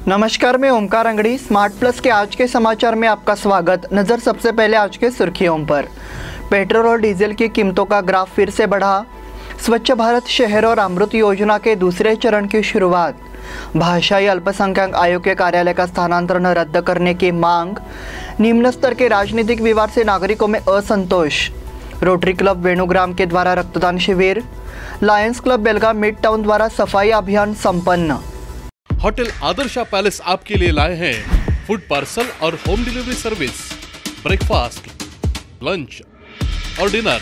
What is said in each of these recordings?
नमस्कार, मैं Omkar Angadi. Smart plus के आज के समाचार में आपका स्वागत। नज़र सबसे पहले आज के सुर्खियों पर। पेट्रोल और डीजल की कीमतों का ग्राफ फिर से बढ़ा। स्वच्छ भारत शहर और अमृत योजना के दूसरे चरण की शुरुआत। भाषाई अल्पसंख्यक आयोग के कार्यालय का स्थानांतरण रद्द करने की मांग। निम्न स्तर के राजनीतिक विवाद से नागरिकों में असंतोष। रोटरी क्लब वेणुग्राम के द्वारा रक्तदान शिविर। लायंस क्लब बेलगाम मिड टाउन द्वारा सफाई अभियान संपन्न। होटल आदर्शा पैलेस आपके लिए लाए हैं फूड पार्सल और home delivery service, breakfast, lunch और dinner,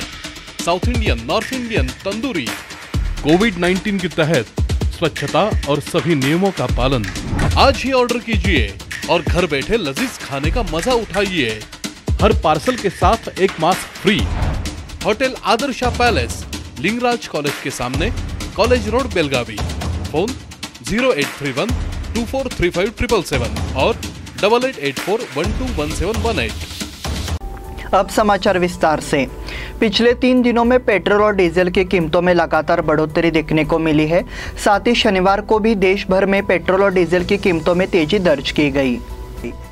south Indian, north Indian, tandoori. कोविड-19 के तहत स्वच्छता और सभी नियमों का पालन। आज ही ऑर्डर कीजिए और घर बैठे लजीज खाने का मजा उठाइए। हर पार्सल के साथ एक mask free. Hotel Adarsha palace, Lingaraj college के सामने, कॉलेज रोड, बेलगावी। फोन 0831 2435 777 और 8884 121718। अब समाचार विस्तार से। पिछले 3 दिनों में पेट्रोल और डीजल की कीमतों में लगातार बढ़ोतरी देखने को मिली है। साथ ही शनिवार को भी देश भर में पेट्रोल और डीजल की कीमतों में तेजी दर्ज की गई।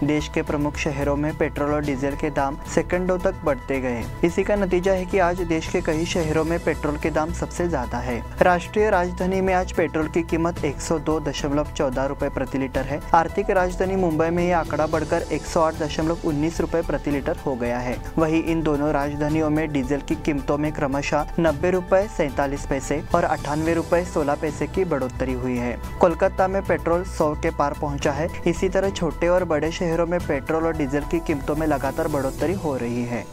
देश के प्रमुख शहरों में पेट्रोल और डीजल के दाम सेकंडों तक बढ़ते गए। इसी का नतीजा है कि आज देश के कई शहरों में पेट्रोल के दाम सबसे ज्यादा है। राष्ट्रीय राजधानी में आज पेट्रोल की कीमत 102.14 रुपए प्रति लीटर है। आर्थिक राजधानी मुंबई में यह आंकड़ा बढ़कर 108.19 रुपए प्रति लीटर हो गया है। वहीं इन दोनों राजधानियों में डीजल की कीमतों में क्रमशः 90 रुपए 47 पैसे और 98 रुपए 16 पैसे की बढ़ोतरी हुई है। कोलकाता में पेट्रोल 100 के पार पहुंचा है। इसी तरह छोटे और बड़े शहरों में पेट्रोल और डीजल की कीमतों में लगातार बढ़ोतरी हो रही है।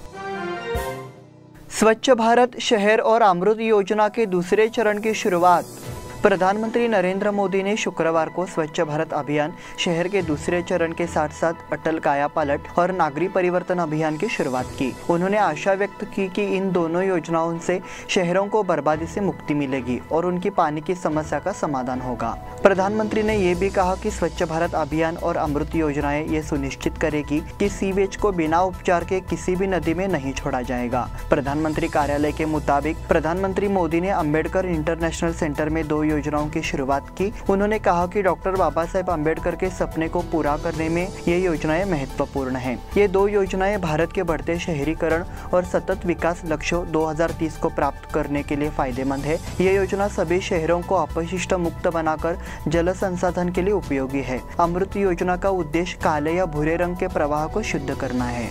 स्वच्छ भारत शहर और अमृत योजना के दूसरे चरण की शुरुआत। प्रधानमंत्री नरेंद्र मोदी ने शुक्रवार को स्वच्छ भारत अभियान शहर के दूसरे चरण के साथ साथ अटल कायापालट और नागरिक परिवर्तन अभियान की शुरुआत की। उन्होंने आशा व्यक्त की कि इन दोनों योजनाओं से शहरों को बर्बादी से मुक्ति मिलेगी और उनकी पानी की समस्या का समाधान होगा। प्रधानमंत्री ने यह भी कहा कि स्वच्छ भारत अभियान और अमृत योजनाएं ये सुनिश्चित करेगी कि सीवेज को बिना उपचार के किसी भी नदी में नहीं छोड़ा जाएगा। प्रधानमंत्री कार्यालय के मुताबिक प्रधानमंत्री मोदी ने अम्बेडकर इंटरनेशनल सेंटर में 2 योजनाओं की शुरुआत की। उन्होंने कहा कि डॉक्टर बाबा साहेब अम्बेडकर के सपने को पूरा करने में ये योजनाएं महत्वपूर्ण हैं। ये 2 योजनाएं भारत के बढ़ते शहरीकरण और सतत विकास लक्ष्यों 2030 को प्राप्त करने के लिए फायदेमंद है। ये योजना सभी शहरों को अपशिष्ट मुक्त बनाकर जल संसाधन के लिए उपयोगी है। अमृत योजना का उद्देश्य काले या भूरे रंग के प्रवाह को शुद्ध करना है।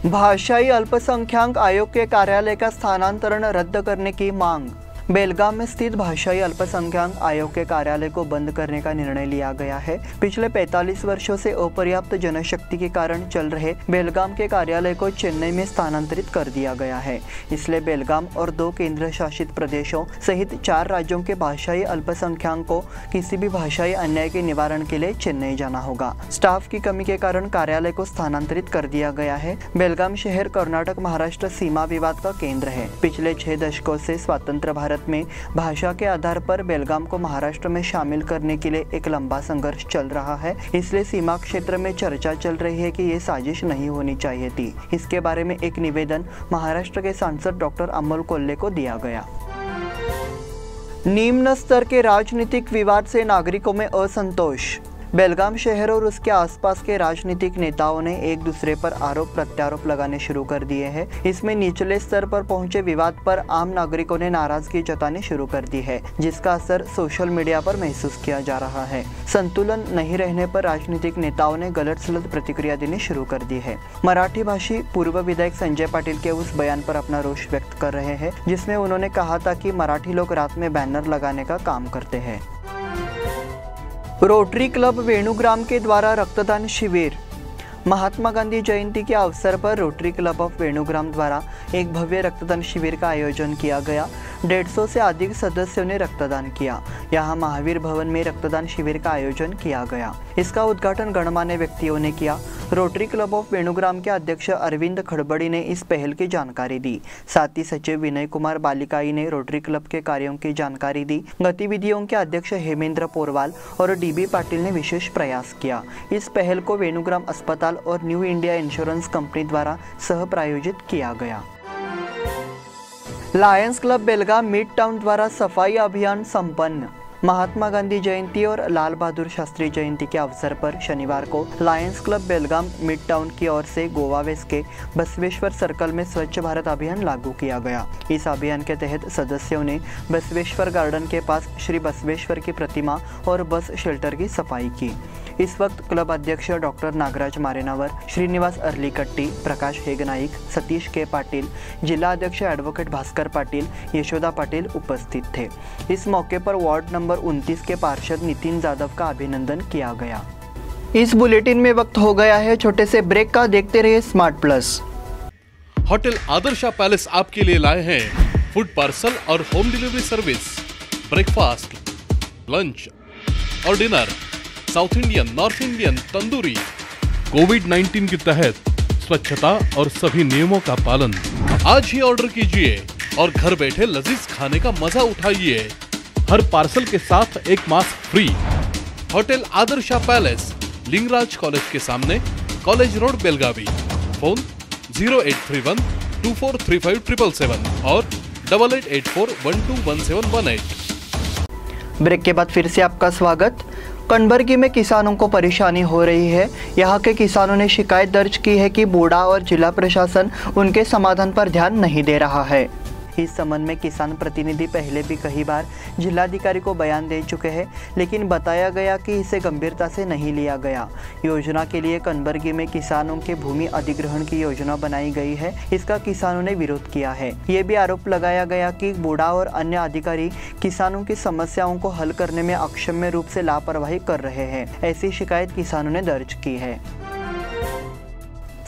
भाषाई अल्पसंख्यक आयोग के कार्यालय का स्थानांतरण रद्द करने की मांग। बेलगाम में स्थित भाषाई अल्पसंख्यक आयोग के कार्यालय को बंद करने का निर्णय लिया गया है। पिछले 45 वर्षों से अपर्याप्त जनशक्ति के कारण चल रहे बेलगाम के कार्यालय को चेन्नई में स्थानांतरित कर दिया गया है। इसलिए बेलगाम और 2 केंद्र शासित प्रदेशों सहित 4 राज्यों के भाषाई अल्पसंख्यकों को किसी भी भाषाई अन्याय के निवारण के लिए चेन्नई जाना होगा। स्टाफ की कमी के कारण कार्यालय को स्थानांतरित कर दिया गया है। बेलगाम शहर कर्नाटक महाराष्ट्र सीमा विवाद का केंद्र है। पिछले 6 दशकों से स्वतंत्र भारत में भाषा के आधार पर बेलगाम को महाराष्ट्र में शामिल करने के लिए एक लंबा संघर्ष चल रहा है। इसलिए सीमा क्षेत्र में चर्चा चल रही है कि ये साजिश नहीं होनी चाहिए थी। इसके बारे में एक निवेदन महाराष्ट्र के सांसद डॉक्टर अमोल कोल्हे को दिया गया। निम्न स्तर के राजनीतिक विवाद से नागरिकों में असंतोष। बेलगाम शहर और उसके आसपास के राजनीतिक नेताओं ने एक दूसरे पर आरोप प्रत्यारोप लगाने शुरू कर दिए हैं। इसमें निचले स्तर पर पहुंचे विवाद पर आम नागरिकों ने नाराजगी जतानी शुरू कर दी है, जिसका असर सोशल मीडिया पर महसूस किया जा रहा है। संतुलन नहीं रहने पर राजनीतिक नेताओं ने गलत सलत प्रतिक्रिया देनी शुरू कर दी है। मराठी भाषी पूर्व विधायक संजय पाटिल के उस बयान पर अपना रोष व्यक्त कर रहे हैं जिसमें उन्होंने कहा था कि मराठी लोग रात में बैनर लगाने का काम करते हैं। रोटरी क्लब वेणुग्राम के द्वारा रक्तदान शिविर। महात्मा गांधी जयंती के अवसर पर रोटरी क्लब ऑफ वेणुग्राम द्वारा एक भव्य रक्तदान शिविर का आयोजन किया गया। 150 से अधिक सदस्यों ने रक्तदान किया। यहाँ महावीर भवन में रक्तदान शिविर का आयोजन किया गया। इसका उद्घाटन गणमान्य व्यक्तियों ने किया। रोटरी क्लब ऑफ वेणुग्राम के अध्यक्ष अरविंद खड़बड़ी ने इस पहल की जानकारी दी। साथ ही सचिव विनय कुमार बालिकाई ने रोटरी क्लब के कार्यों की जानकारी दी। गतिविधियों के अध्यक्ष हेमेंद्र पोरवाल और डीबी पाटिल ने विशेष प्रयास किया। इस पहल को वेणुग्राम अस्पताल और न्यू इंडिया इंश्योरेंस कंपनी द्वारा सह प्रायोजित किया गया। लायंस क्लब बेलगाम मिड टाउन द्वारा सफाई अभियान संपन्न। महात्मा गांधी जयंती और लाल बहादुर शास्त्री जयंती के अवसर पर शनिवार को लायंस क्लब बेलगाम मिड टाउन की ओर से गोवा वेस्ट के बसवेश्वर सर्कल में स्वच्छ भारत अभियान लागू किया गया। इस अभियान के तहत सदस्यों ने बसवेश्वर गार्डन के पास श्री बसवेश्वर की प्रतिमा और बस शेल्टर की सफाई की। इस वक्त क्लब अध्यक्ष डॉक्टर नागराज मारेनावर, श्रीनिवास अर्लीकट्टी, प्रकाश हेगनाईक, सतीश के पाटिल, जिला अध्यक्ष एडवोकेट भास्कर पाटिल, यशोदा पाटिल उपस्थित थे। इस मौके पर वार्ड नंबर 29 के पार्षद नितिन जाधव का अभिनंदन किया गया। इस बुलेटिन में वक्त हो गया है छोटे से ब्रेक का। देखते रहिए smart plus. Hotel Adarsha palace आपके लिए लाए हैं फूड पार्सल और home delivery service, breakfast, lunch और dinner, south Indian, north Indian, tandoori. कोविड-19 के तहत स्वच्छता और सभी नियमों का पालन। आज ही ऑर्डर कीजिए और घर बैठे लजीज खाने का मजा उठाइए। हर पार्सल के साथ एक mask free. Hotel Adarsha palace, Lingaraj college के सामने, कॉलेज रोड, बेलगावी। फोन 0831 243577 और 8884121718। ब्रेक के बाद फिर से आपका स्वागत। कनबर्गी में किसानों को परेशानी हो रही है। यहाँ के किसानों ने शिकायत दर्ज की है कि बूढ़ा और जिला प्रशासन उनके समाधान पर ध्यान नहीं दे रहा है। इस संबंध में किसान प्रतिनिधि पहले भी कई बार जिलाधिकारी को बयान दे चुके हैं, लेकिन बताया गया कि इसे गंभीरता से नहीं लिया गया। योजना के लिए कनबर्गी में किसानों के भूमि अधिग्रहण की योजना बनाई गई है। इसका किसानों ने विरोध किया है। ये भी आरोप लगाया गया कि बूढ़ा और अन्य अधिकारी किसानों की समस्याओं को हल करने में अक्षम्य रूप से लापरवाही कर रहे हैं। ऐसी शिकायत किसानों ने दर्ज की है।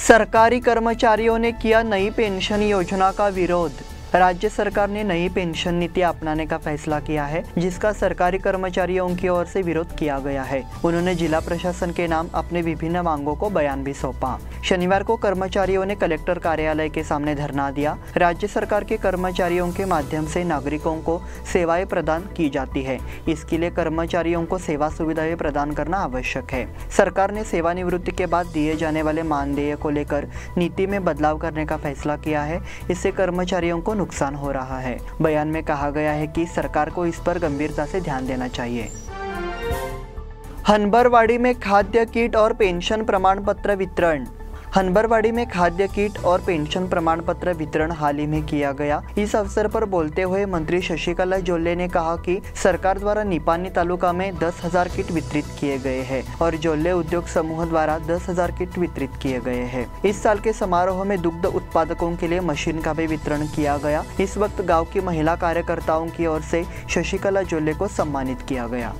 सरकारी कर्मचारियों ने किया नई पेंशन योजना का विरोध। राज्य सरकार ने नई पेंशन नीति अपनाने का फैसला किया है, जिसका सरकारी कर्मचारियों की ओर से विरोध किया गया है। उन्होंने जिला प्रशासन के नाम अपने विभिन्न मांगों को बयान भी सौंपा। शनिवार को कर्मचारियों ने कलेक्टर कार्यालय के सामने धरना दिया। राज्य सरकार के कर्मचारियों के माध्यम से नागरिकों को सेवाएं प्रदान की जाती है। इसके लिए कर्मचारियों को सेवा सुविधाएं प्रदान करना आवश्यक है। सरकार ने सेवानिवृत्ति के बाद दिए जाने वाले मानदेय को लेकर नीति में बदलाव करने का फैसला किया है। इससे कर्मचारियों को नुकसान हो रहा है। बयान में कहा गया है कि सरकार को इस पर गंभीरता से ध्यान देना चाहिए। हनबरवाड़ी में खाद्य किट और पेंशन प्रमाण पत्र वितरण। हनबरवाड़ी में खाद्य किट और पेंशन प्रमाण पत्र वितरण हाल ही में किया गया। इस अवसर पर बोलते हुए मंत्री शशिकला जोल्ले ने कहा कि सरकार द्वारा निपानी तालुका में 10,000 किट वितरित किए गए हैं और जोल्ले उद्योग समूह द्वारा 10,000 किट वितरित किए गए हैं। इस साल के समारोह में दुग्ध उत्पादकों के लिए मशीन का भी वितरण किया गया। इस वक्त गाँव की महिला कार्यकर्ताओं की ओर से शशिकला जोल्ले को सम्मानित किया गया।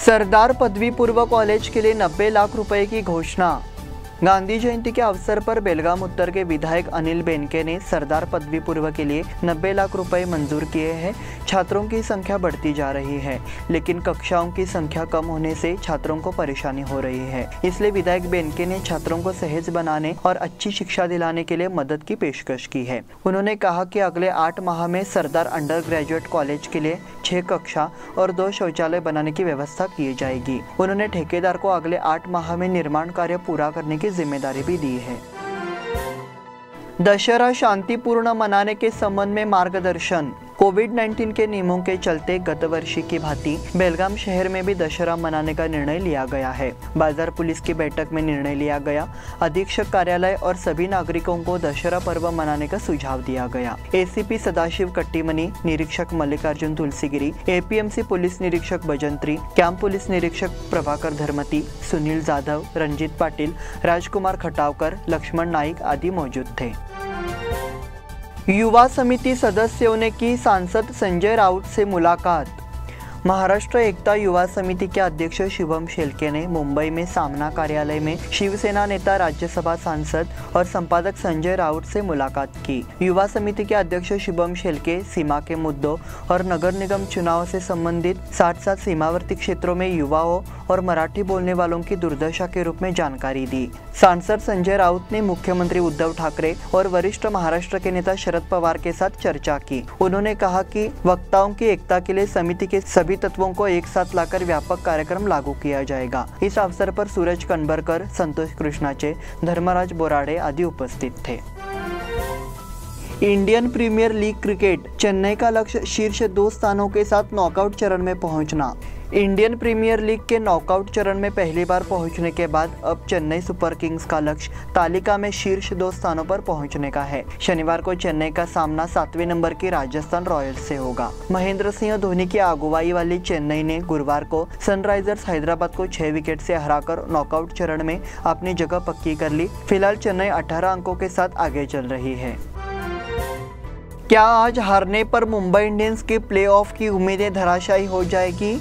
सरदार पदवी पूर्व कॉलेज के लिए 90 लाख रुपए की घोषणा। गांधी जयंती के अवसर पर बेलगाम उत्तर के विधायक अनिल बेनके ने सरदार पदवी पूर्व के लिए 90 लाख रुपए मंजूर किए हैं। छात्रों की संख्या बढ़ती जा रही है, लेकिन कक्षाओं की संख्या कम होने से छात्रों को परेशानी हो रही है। इसलिए विधायक बेनके ने छात्रों को सहज बनाने और अच्छी शिक्षा दिलाने के लिए मदद की पेशकश की है। उन्होंने कहा कि अगले 8 माह में सरदार अंडर ग्रेजुएट कॉलेज के लिए 6 कक्षा और 2 शौचालय बनाने की व्यवस्था की जाएगी। उन्होंने ठेकेदार को अगले 8 माह में निर्माण कार्य पूरा करने की जिम्मेदारी भी दी है। दशहरा शांतिपूर्ण मनाने के संबंध में मार्गदर्शन। कोविड-19 के नियमों के चलते गत वर्षी की भांति बेलगाम शहर में भी दशहरा मनाने का निर्णय लिया गया है। बाजार पुलिस की बैठक में निर्णय लिया गया। अधीक्षक कार्यालय और सभी नागरिकों को दशहरा पर्व मनाने का सुझाव दिया गया। एसीपी सदाशिव कट्टीमनी, निरीक्षक मल्लिकार्जुन तुलसीगिरी, एपीएमसी पुलिस निरीक्षक बजंत्री, कैंप पुलिस निरीक्षक प्रभाकर धर्मती, सुनील जाधव, रंजीत पाटिल, राजकुमार खटावकर, लक्ष्मण नाइक आदि मौजूद थे। युवा समिति सदस्यों ने की सांसद संजय राउत से मुलाकात। महाराष्ट्र एकता युवा समिति के अध्यक्ष शिवम शेलके ने मुंबई में सामना कार्यालय में शिवसेना नेता, राज्यसभा सांसद और संपादक संजय राउत से मुलाकात की। युवा समिति के अध्यक्ष शिवम शेलके सीमा के मुद्दों और नगर निगम चुनाव से संबंधित साथ सीमावर्ती क्षेत्रों में युवाओं और मराठी बोलने वालों की दुर्दशा के रूप में जानकारी दी। सांसद संजय राउत ने मुख्यमंत्री उद्धव ठाकरे और वरिष्ठ महाराष्ट्र के नेता शरद पवार के साथ चर्चा की। उन्होंने कहा कि वक्ताओं की एकता के लिए समिति के सभी तत्वों को एक साथ लाकर व्यापक कार्यक्रम लागू किया जाएगा। इस अवसर पर सूरज कनबरकर, संतोष कृष्णाचे, धर्मराज बोराडे आदि उपस्थित थे। Indian premier league cricket, Chennai का लक्ष्य शीर्ष 2 स्थानों के साथ नॉकआउट चरण में पहुंचना। इंडियन प्रीमियर लीग के नॉकआउट चरण में पहली बार पहुंचने के बाद अब चेन्नई सुपर किंग्स का लक्ष्य तालिका में शीर्ष 2 स्थानों पर पहुंचने का है। शनिवार को चेन्नई का सामना 7वें नंबर की राजस्थान रॉयल्स से होगा। महेंद्र सिंह धोनी की अगुवाई वाली चेन्नई ने गुरुवार को सनराइजर्स हैदराबाद को 6 विकेट से हराकर नॉकआउट चरण में अपनी जगह पक्की कर ली। फिलहाल चेन्नई 18 अंकों के साथ आगे चल रही है। क्या आज हारने पर मुंबई इंडियंस की प्लेऑफ की उम्मीदें धराशायी हो जाएगी?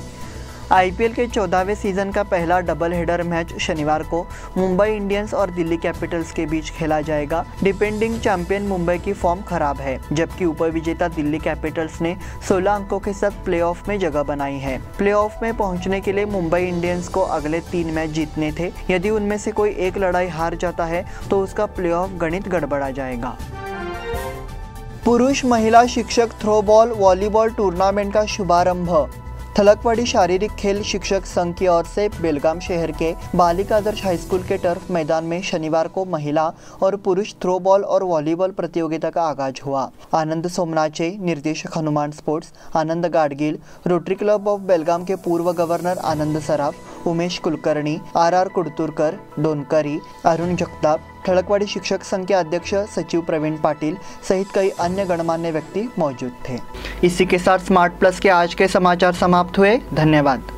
आईपीएल के 14वें सीजन का पहला डबल हेडर मैच शनिवार को मुंबई इंडियंस और दिल्ली कैपिटल्स के बीच खेला जाएगा। डिफेंडिंग चैंपियन मुंबई की फॉर्म खराब है, जबकि उपविजेता दिल्ली कैपिटल्स ने 16 अंकों के साथ प्लेऑफ में जगह बनाई है। प्लेऑफ में पहुंचने के लिए मुंबई इंडियंस को अगले 3 मैच जीतने थे। यदि उनमें से कोई एक लड़ाई हार जाता है तो उसका प्लेऑफ गणित गड़बड़ा जाएगा। पुरुष महिला शिक्षक थ्रोबॉल वॉलीबॉल टूर्नामेंट का शुभारंभ। थलकवाड़ी शारीरिक खेल शिक्षक संघ की ओर से बेलगाम शहर के बालिका आदर्श हाईस्कूल के टर्फ मैदान में शनिवार को महिला और पुरुष थ्रोबॉल और वॉलीबॉल प्रतियोगिता का आगाज हुआ। आनंद सोमनाचे, निर्देशक Hanuman sports, Anand Gadgil, Rotary club of Belgaum के पूर्व गवर्नर आनंद सराफ, उमेश कुलकर्णी, आर कुडतुरकर, डोनकरी, अरुण जगताप, थलकवाड़ी शिक्षक संघ के अध्यक्ष सचिव प्रवीण पाटिल सहित कई अन्य गणमान्य व्यक्ति मौजूद थे। इसी के साथ स्मार्ट प्लस के आज के समाचार समाप्त हुए। धन्यवाद।